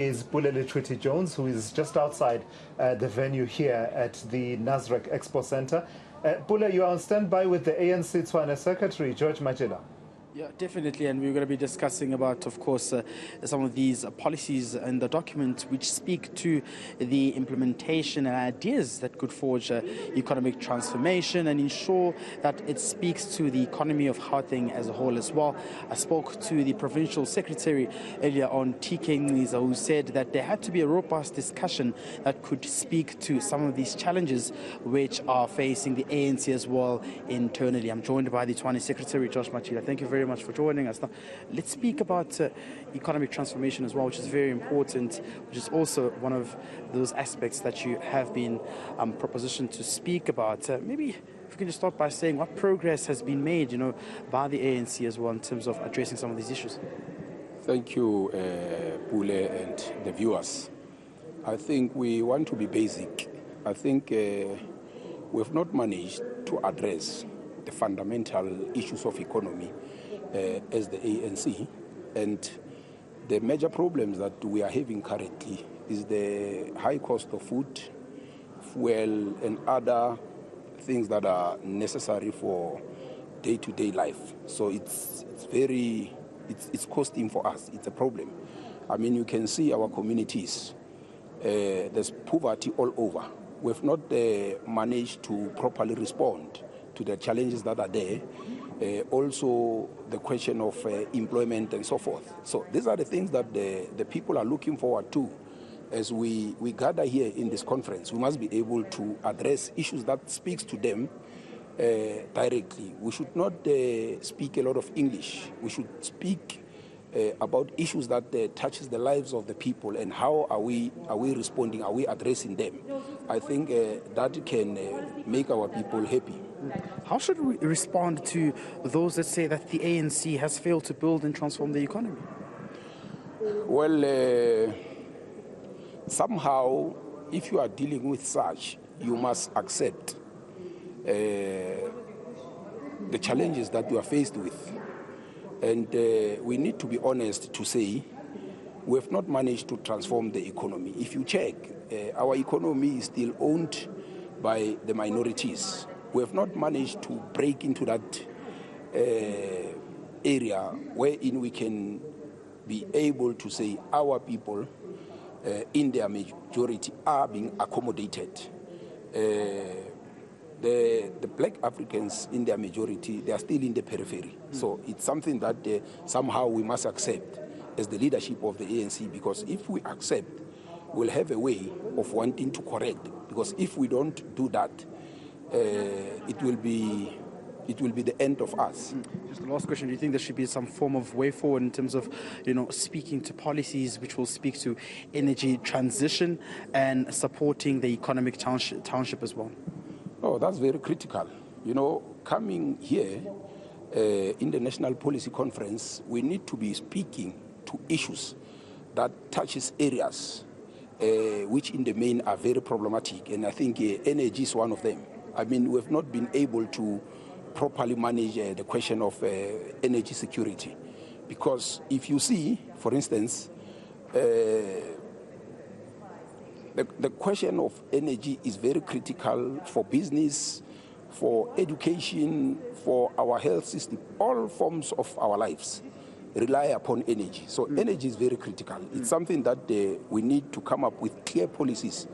Is Pule Letshwiti-Jones, who is just outside the venue here at the Nasrec Expo Center. Pule, you are on standby with the ANC Tshwane Secretary, George Matjila. Yeah, definitely, and we're going to be discussing about, of course, some of these policies in the document which speak to the implementation and ideas that could forge economic transformation and ensure that it speaks to the economy of Gauteng as a whole as well. I spoke to the Provincial Secretary earlier on, TK Ngiza, who said that there had to be a robust discussion that could speak to some of these challenges which are facing the ANC as well internally. I'm joined by the Tshwane Secretary, George Matjila. Thank you very much for joining us. Now, let's speak about economic transformation as well, which is very important, which is also one of those aspects that you have been propositioned to speak about. Maybe if we can just start by saying what progress has been made, by the ANC as well in terms of addressing some of these issues. Thank you, Pule and the viewers. I think we want to be basic. I think we've not managed to address the fundamental issues of economy as the ANC, and the major problems that we are having currently is the high cost of food, fuel, and other things that are necessary for day-to-day life. So it's costing for us. It's a problem. I mean, you can see our communities. There's poverty all over. We've not managed to properly respond to the challenges that are there. Also the question of employment and so forth. So these are the things that the people are looking forward to. As we gather here in this conference, we must be able to address issues that speaks to them directly. We should not speak a lot of English. We should speak about issues that touches the lives of the people, and how are we responding, are we addressing them. I think that can make our people happy. How should we respond to those that say that the ANC has failed to build and transform the economy? Well, somehow, if you are dealing with such, you must accept the challenges that you are faced with. And we need to be honest to say we have not managed to transform the economy. If you check, our economy is still owned by the minorities. We have not managed to break into that area wherein we can be able to say our people in their majority are being accommodated. The black Africans in their majority, they are still in the periphery. So it's something that somehow we must accept as the leadership of the ANC, because if we accept, we'll have a way of wanting to correct. Because if we don't do that, it will be the end of us. Just the last question, do you think there should be some form of way forward in terms of, speaking to policies which will speak to energy transition and supporting the economic township as well? Oh, that's very critical. Coming here in the National Policy Conference, we need to be speaking to issues that touches areas which in the main are very problematic. And I think energy is one of them. I mean, we've not been able to properly manage the question of energy security. Because if you see, for instance, the question of energy is very critical for business, for education, for our health system. All forms of our lives rely upon energy. So energy is very critical. It's something that we need to come up with clear policies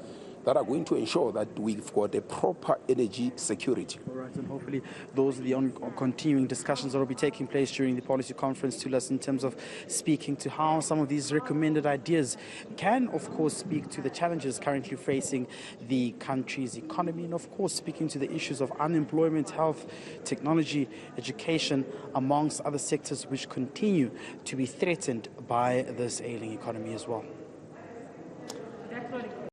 that are going to ensure that we've got a proper energy security. All right, and hopefully those are the continuing discussions that will be taking place during the policy conference to us in terms of speaking to how some of these recommended ideas can, of course, speak to the challenges currently facing the country's economy, and, of course, speaking to the issues of unemployment, health, technology, education, amongst other sectors which continue to be threatened by this ailing economy as well.